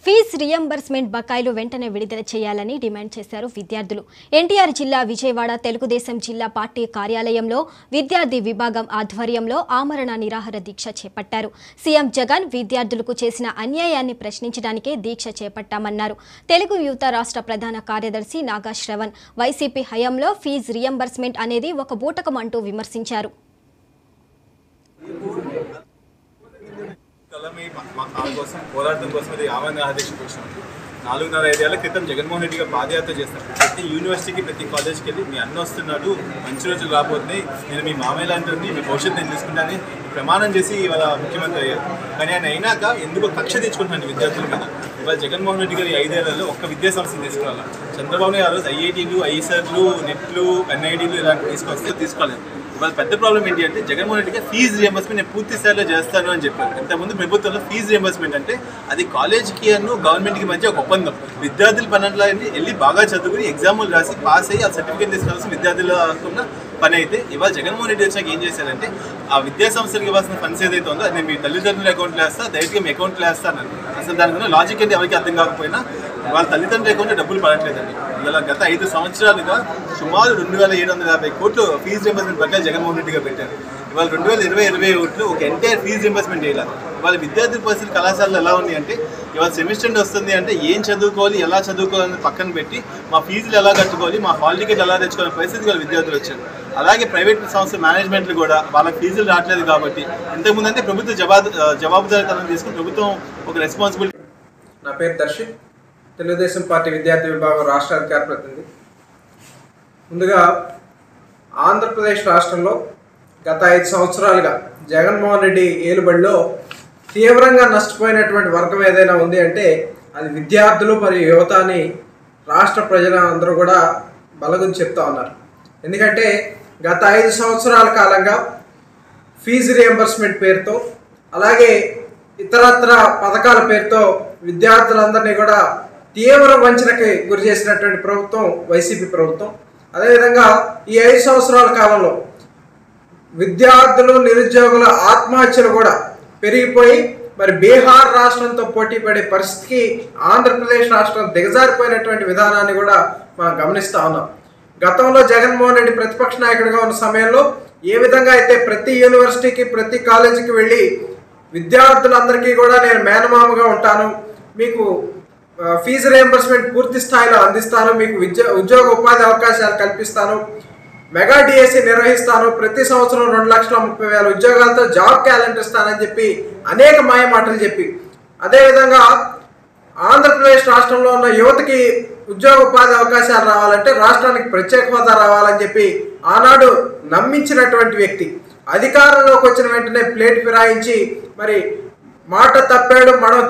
Fee reimbursement బకాయిలు వెంటనే విడుదల చేయాలని డిమాండ్ చేశారు విద్యార్థులు. ఎన్టీఆర్ జిల్లా విజయవాడ తెలుగుదేశం జిల్లా పార్టీ కార్యాలయంలో విద్యార్థి విభాగం ఆధ్వర్యంలో ఆమరణ నిరాహార దీక్ష చేపట్టారు. సీఎం జగన్ విద్యార్థులకు చేసిన అన్యాయాన్ని ప్రశ్నించడానికే దీక్ష చేపట్టామన్నారు. తెలుగు యువత రాష్ట్ర ప్రధాన కార్యదర్శి నాగా శ్రవణ్ వైసీపీ హయాంలో ఫీజు రియంబర్స్మెంట్ అనేది ఒక బూటకం అంటూ విమర్శించారు. పోరాటం కోసం ఆమరణ దీక్షకు వచ్చినాం. 4.5 ఏళ్ల క్రితం జగన్మోహన్ రెడ్డి గారు పాదయాత్ర చేస్తారు. ప్రతి యూనివర్సిటీకి ప్రతి కాలేజ్కి వెళ్ళి మీ అన్న వస్తున్నాడు, మంచి రోజులు రాబోతున్నాయి, నేను మీ మామయ్య లాంటి మీ భవిష్యత్తు నేను తీసుకుంటానని ప్రమాణం చేసి ఇవాళ ముఖ్యమంత్రి అయ్యారు. కానీ ఆయన అయినాక ఎందుకో కక్ష తెచ్చుకుంటున్నాను విద్యార్థుల మీద. ఇవాళ జగన్మోహన్ రెడ్డి గారు 5 ఏళ్లలో ఒక్క విద్యా సంస్థను తీసుకురావాలి. చంద్రబాబు నాయుడు ఆ రోజు ఐఐటీలు, ఐసర్లు, నెట్లు, ఎన్ఐటీలు ఇలాంటివి తీసుకొస్తే తీసుకోలేదు. ఇవాళ పెద్ద ప్రాబ్లం ఏంటి అంటే జగన్మోహన్ రెడ్డి గారు ఫీజు రియంబర్స్మెంట్ నేను పూర్తి స్థాయిలో చేస్తాను అని చెప్పారు. ఇంతకుముందు ప్రభుత్వంలో ఫీజు రియంబర్స్మెంట్ అంటే అది కాలేజ్కి గవర్నమెంట్కి మధ్య ఒక ఒప్పందం. విద్యార్థులు పన్నెండులో వెళ్ళి బాగా చదువుకుని ఎగ్జాములు రాసి పాస్ అయ్యి ఆ సర్టిఫికేట్ తీసుకురావాల్సిన విద్యార్థులకున్న పని అయితే ఇవాళ జగన్మోహన్ రెడ్డి వచ్చాక ఏం చేశారంటే ఆ విద్యా సంస్థలకు ఇవ్వాల్సిన ఫండ్స్ ఏదైతే ఉందో అది నేను మీ తల్లిదండ్రుల అకౌంట్లో వేస్తా, డైరెక్ట్గా మీ అకౌంట్లో వేస్తాను. అసలు దానికన్నా లాజిక్ ఏంటి ఎవరికి అర్థం కాకపోయినా వాళ్ళ తల్లిదండ్రుల అకౌంట్లో డబ్బులు పడట్లేదండి. ఇలా గత 5 సంవత్సరాలుగా సుమారు 2,750 కోట్లు ఫీజు రియంబర్స్మెంట్ బకాయిలు జగన్మోహన్ రెడ్డి గారు పెట్టారు. ఇవాళ 2020-21 ఒక ఎంటైర్ ఫీజు రియంబర్స్మెంట్ చేయాలి. వాళ్ళ విద్యార్థి పరిస్థితి కళాశాలలో ఎలా ఉంది అంటే ఇవాళ సెమిస్టర్ వస్తుంది అంటే ఏం చదువుకోవాలి, ఎలా చదువుకోవాలని పక్కన పెట్టి మా ఫీజులు ఎలా కట్టుకోవాలి, మా హాల్ టికెట్ ఎలా తెచ్చుకోవాలని పరిస్థితి వాళ్ళ విద్యార్థులు వచ్చారు. అలాగే ప్రైవేట్ సంస్థ మేనేజ్మెంట్లు కూడా వాళ్ళ ఫీజులు రావట్లేదు కాబట్టి ఇంతకుముందు అంటే ప్రభుత్వ జవాబుదారీతనం తీసుకుని ప్రభుత్వం ఒక రెస్పాన్సిబిలిటీ. నా పేరు దర్శిత్, తెలుగుదేశం పార్టీ విద్యార్థి విభాగం రాష్ట్ర అధికార ప్రతినిధి. ముందుగా ఆంధ్రప్రదేశ్ రాష్ట్రంలో గత 5 సంవత్సరాలుగా జగన్మోహన్ రెడ్డి ఏలుబడిలో తీవ్రంగా నష్టపోయినటువంటి వర్గం ఏదైనా ఉంది అంటే అది విద్యార్థులు మరియు యువత అని రాష్ట్ర ప్రజలందరూ కూడా బలగుని చెప్తా ఉన్నారు. ఎందుకంటే గత 5 సంవత్సరాల కాలంగా ఫీజు రియంబర్స్మెంట్ పేరుతో అలాగే ఇతరత్ర పథకాల పేరుతో విద్యార్థులందరినీ కూడా తీవ్ర వంచనకి గురి చేసినటువంటి ప్రభుత్వం వైసీపీ ప్రభుత్వం. అదేవిధంగా ఈ 5 సంవత్సరాల కాలంలో విద్యార్థులు నిరుద్యోగుల ఆత్మహత్యలు కూడా పెరిగిపోయి మరి బీహార్ రాష్ట్రంతో పోటీ పడే పరిస్థితికి ఆంధ్రప్రదేశ్ రాష్ట్రం దిగజారిపోయినటువంటి విధానాన్ని కూడా మనం గమనిస్తూ ఉన్నాం. గతంలో జగన్మోహన్ రెడ్డి ప్రతిపక్ష నాయకుడిగా ఉన్న సమయంలో ఏ విధంగా అయితే ప్రతి యూనివర్సిటీకి ప్రతి కాలేజీకి వెళ్ళి విద్యార్థులందరికీ కూడా నేను మేనమామగా ఉంటాను, మీకు ఫీజు రియంబర్స్మెంట్ పూర్తి స్థాయిలో అందిస్తాను, మీకు ఉద్యోగ ఉపాధి అవకాశాలు కల్పిస్తాను, మెగా డిఎస్సి నిర్వహిస్తాను, ప్రతి సంవత్సరం 2,30,000 ఉద్యోగాలతో జాబ్ క్యాలెండర్ ఇస్తానని చెప్పి అనేక మాయ మాటలు చెప్పి అదేవిధంగా ఆంధ్రప్రదేశ్ రాష్ట్రంలో ఉన్న యువతకి ఉద్యోగ ఉపాధి అవకాశాలు రావాలంటే రాష్ట్రానికి ప్రత్యేక హోదా రావాలని చెప్పి ఆనాడు నమ్మించినటువంటి వ్యక్తి అధికారంలోకి వచ్చిన వెంటనే ప్లేట్ ఫిరాయించి మరి మాట తప్పాడు మనం